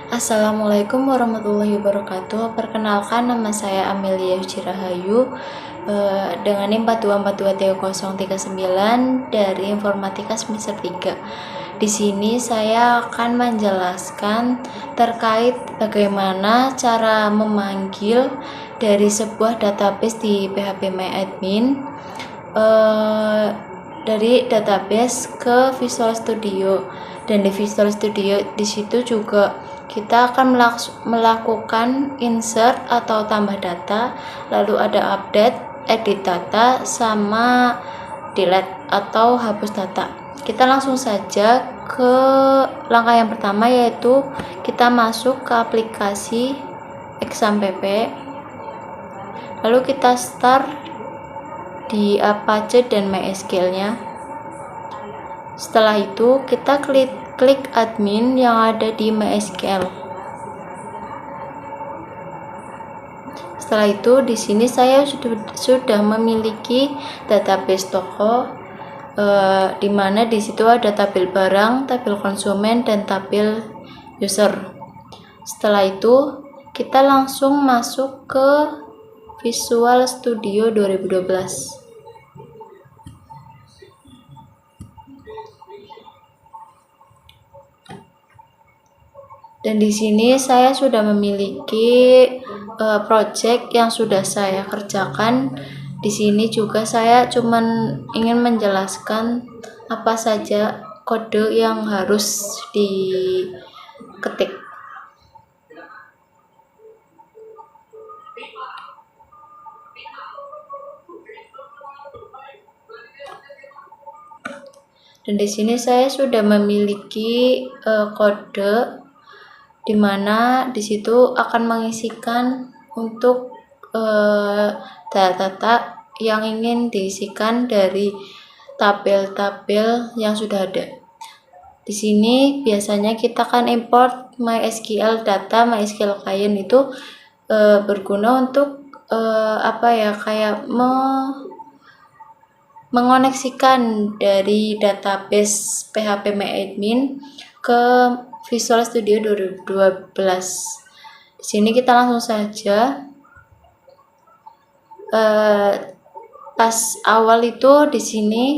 Assalamualaikum warahmatullahi wabarakatuh. Perkenalkan, nama saya Amelia Rahayu dengan NIM 42423039 dari Informatika semester 3. Di sini saya akan menjelaskan terkait bagaimana cara memanggil dari sebuah database di PHP-MyAdmin dari database ke Visual Studio. Dan di Visual Studio di situ juga kita akan melakukan insert atau tambah data, lalu ada update, edit data, sama delete atau hapus data. Kita langsung saja ke langkah yang pertama, yaitu kita masuk ke aplikasi exam.pp, lalu kita start di Apache dan MySQL-nya. Setelah itu kita klik admin yang ada di MySQL. Setelah itu di sini saya sudah memiliki database toko, di mana di situ ada tabel barang, tabel konsumen, dan tabel user. Setelah itu kita langsung masuk ke Visual Studio 2012. Dan di sini saya sudah memiliki project yang sudah saya kerjakan. Di sini juga saya cuman ingin menjelaskan apa saja kode yang harus diketik. Dan di sini saya sudah memiliki kode di mana di situ akan mengisikan untuk data-data yang ingin diisikan dari tabel-tabel yang sudah ada. Di sini biasanya kita akan import MySQL data, MySQL client itu berguna untuk kayak mengoneksikan dari database PHP-MyAdmin ke Visual Studio 2012. Di sini kita langsung saja pas awal itu di sini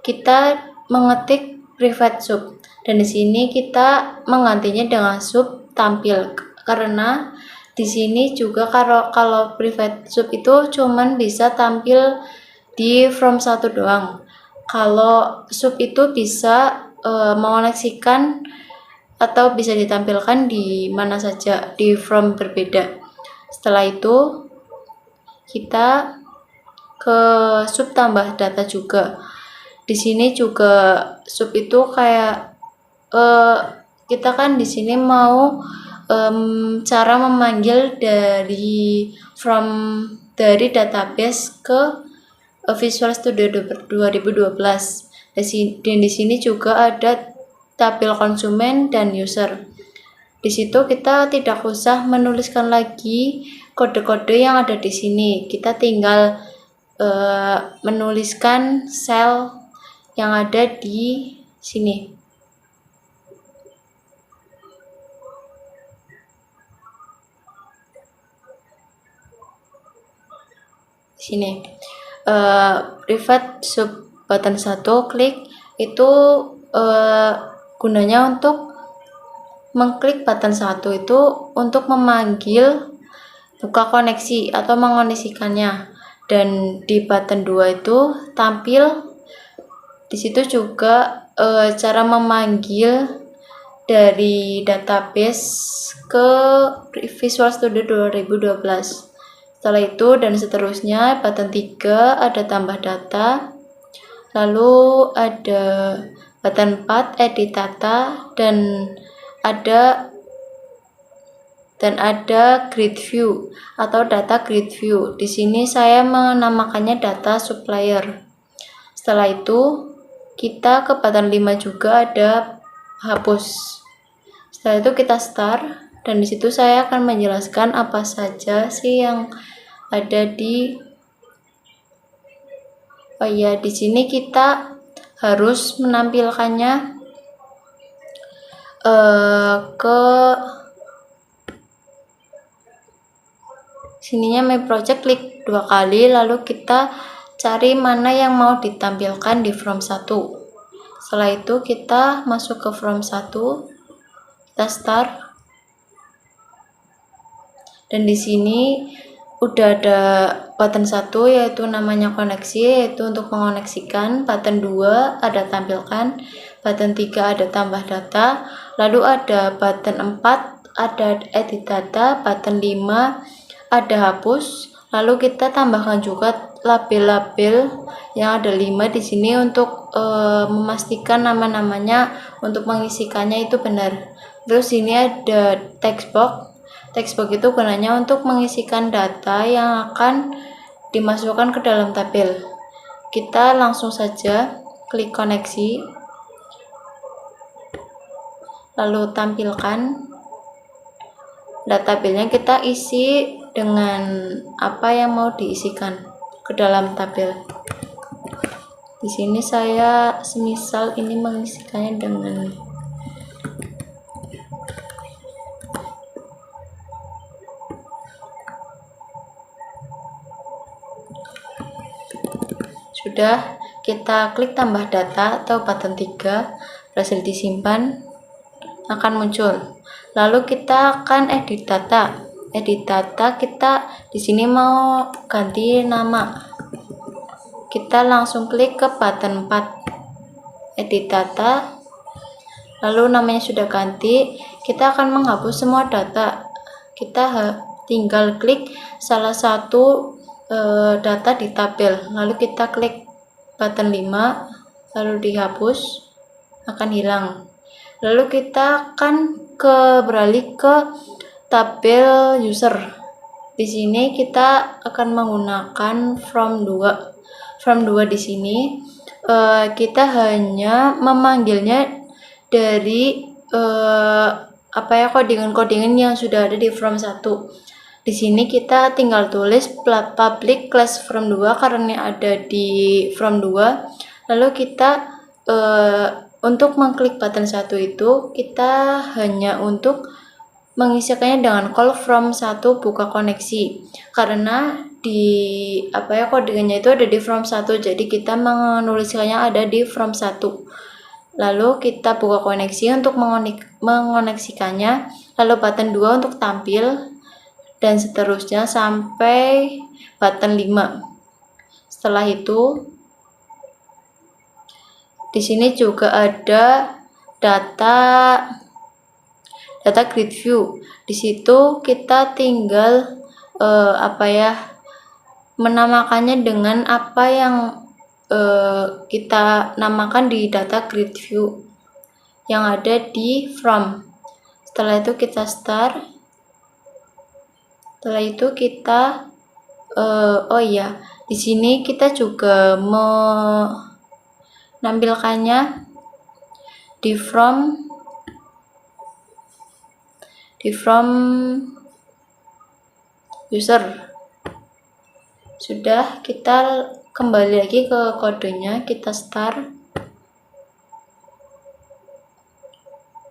kita mengetik private sub, dan di sini kita menggantinya dengan sub tampil, karena di sini juga kalau private sub itu cuman bisa tampil di from 1 doang. Kalau sub itu bisa mengoneksikan atau bisa ditampilkan di mana saja, di from berbeda. Setelah itu kita ke sub tambah data juga. Di sini juga sub itu kayak kita kan di sini mau cara memanggil dari database ke Visual Studio 2012. Dan di sini juga ada tabel konsumen dan user. Di situ kita tidak usah menuliskan lagi kode-kode yang ada di sini. Kita tinggal menuliskan sel yang ada di sini. Sini private sub button 1 klik itu gunanya untuk mengklik button 1 itu untuk memanggil buka koneksi atau mengoneksikannya, dan di button 2 itu tampil di situ juga cara memanggil dari database ke Visual Studio 2012. Setelah itu dan seterusnya, button 3 ada tambah data, lalu ada button 4 edit data, dan ada grid view atau data grid view. Di sini saya menamakannya data supplier. Setelah itu kita ke button 5 juga ada hapus. Setelah itu kita start, dan di situ saya akan menjelaskan apa saja sih yang ada di di sini kita harus menampilkannya ke Sininya My Project, klik 2 kali, lalu kita cari mana yang mau ditampilkan di from 1. Setelah itu kita masuk ke from 1, kita start, dan di sini udah ada button 1 yaitu namanya koneksi, yaitu untuk mengoneksikan. Button 2 ada tampilkan, button 3 ada tambah data, lalu ada button 4 ada edit data, button 5 ada hapus, lalu kita tambahkan juga label-label yang ada 5 di sini untuk memastikan nama-namanya untuk mengisikannya itu benar. Terus ini ada text box. Text box itu gunanya untuk mengisikan data yang akan dimasukkan ke dalam tabel. Kita langsung saja klik koneksi, lalu tampilkan. Tabelnya kita isi dengan apa yang mau diisikan ke dalam tabel. Di sini saya semisal ini mengisikannya dengan sudah, kita klik tambah data atau button 3, berhasil disimpan, akan muncul. Lalu kita akan edit data. Edit data, kita di sini mau ganti nama. Kita langsung klik ke button 4, edit data. Lalu namanya sudah ganti, kita akan menghapus semua data. Kita tinggal klik salah satu data di tabel, lalu kita klik button 5, lalu dihapus, akan hilang. Lalu kita akan beralih ke tabel user. Di sini kita akan menggunakan from 2. From 2 di sini kita hanya memanggilnya dari codingan-codingan yang sudah ada di from 1. Di sini kita tinggal tulis public class from 2 karena ada di from 2. Lalu kita untuk mengklik button 1 itu kita hanya untuk mengisikannya dengan call from 1 buka koneksi, karena di codingannya itu ada di from 1, jadi kita menuliskannya ada di from 1. Lalu kita buka koneksi untuk mengoneksikannya, lalu button 2 untuk tampil, dan seterusnya sampai button 5. Setelah itu di sini juga ada data grid view. Di situ kita tinggal menamakannya dengan apa yang kita namakan di data grid view yang ada di from. Setelah itu kita start. Setelah itu kita di sini kita juga menampilkannya di from user. Sudah, kita kembali lagi ke kodenya, kita start.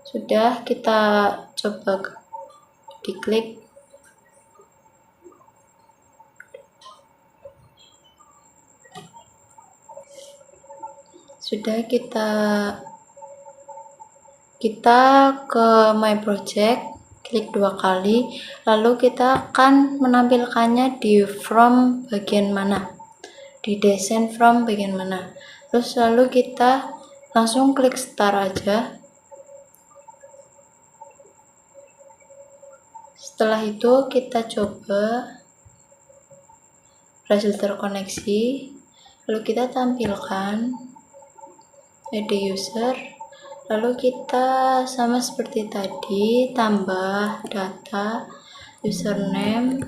Sudah, kita coba diklik. Sudah, kita ke My Project, klik 2 kali, lalu kita akan menampilkannya di from bagian mana, di design from bagian mana. Terus lalu kita langsung klik start aja. Setelah itu kita coba, berhasil terkoneksi, lalu kita tampilkan ID user, lalu kita sama seperti tadi tambah data username,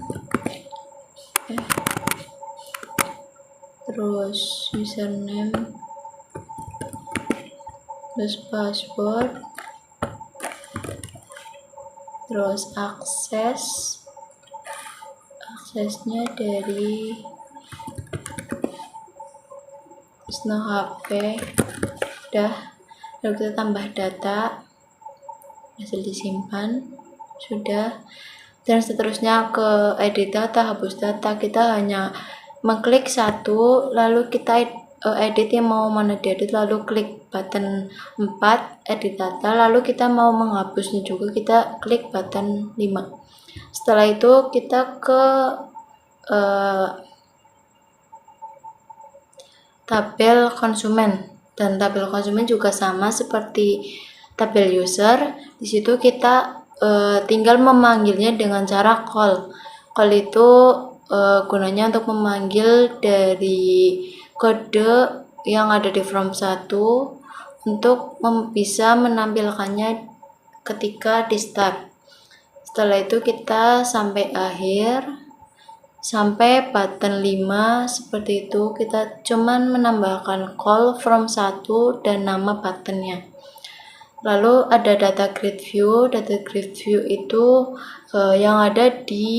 terus username, terus password, terus aksesnya dari HP. Udah, lalu kita tambah data, hasil disimpan. Sudah, dan seterusnya ke edit data, hapus data. Kita hanya mengklik satu, lalu kita edit yang mau mana diedit, lalu klik button 4 edit data, lalu kita mau menghapusnya juga, kita klik button 5. Setelah itu kita ke tabel konsumen, dan tabel konsumen juga sama seperti tabel user. Di situ kita tinggal memanggilnya dengan cara call. Call itu gunanya untuk memanggil dari kode yang ada di form 1 untuk bisa menampilkannya ketika di start. Setelah itu kita sampai akhir, sampai button 5 seperti itu. Kita cuman menambahkan call from 1 dan nama buttonnya. Lalu ada data grid view. Data grid view itu yang ada di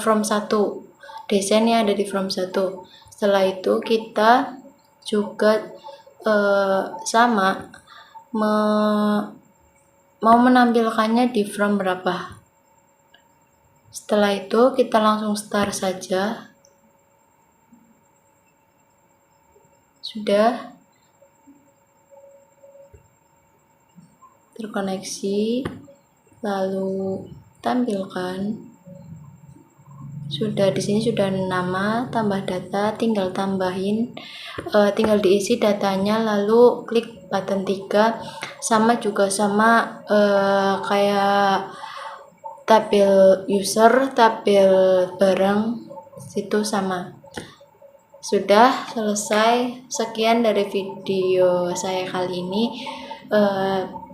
from 1, desainnya ada di from 1. Setelah itu kita juga sama mau menampilkannya di from berapa. Setelah itu kita langsung start saja. Sudah terkoneksi, lalu tampilkan. Sudah, di sini sudah nama, tambah data, tinggal tambahin, tinggal diisi datanya, lalu klik button 3. Sama juga sama kayak tabel user, tabel barang, situ sama. Sudah selesai. Sekian dari video saya kali ini.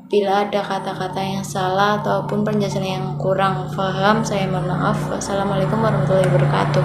Bila ada kata-kata yang salah ataupun penjelasan yang kurang paham, saya mohon maaf. Wassalamualaikum warahmatullahi wabarakatuh.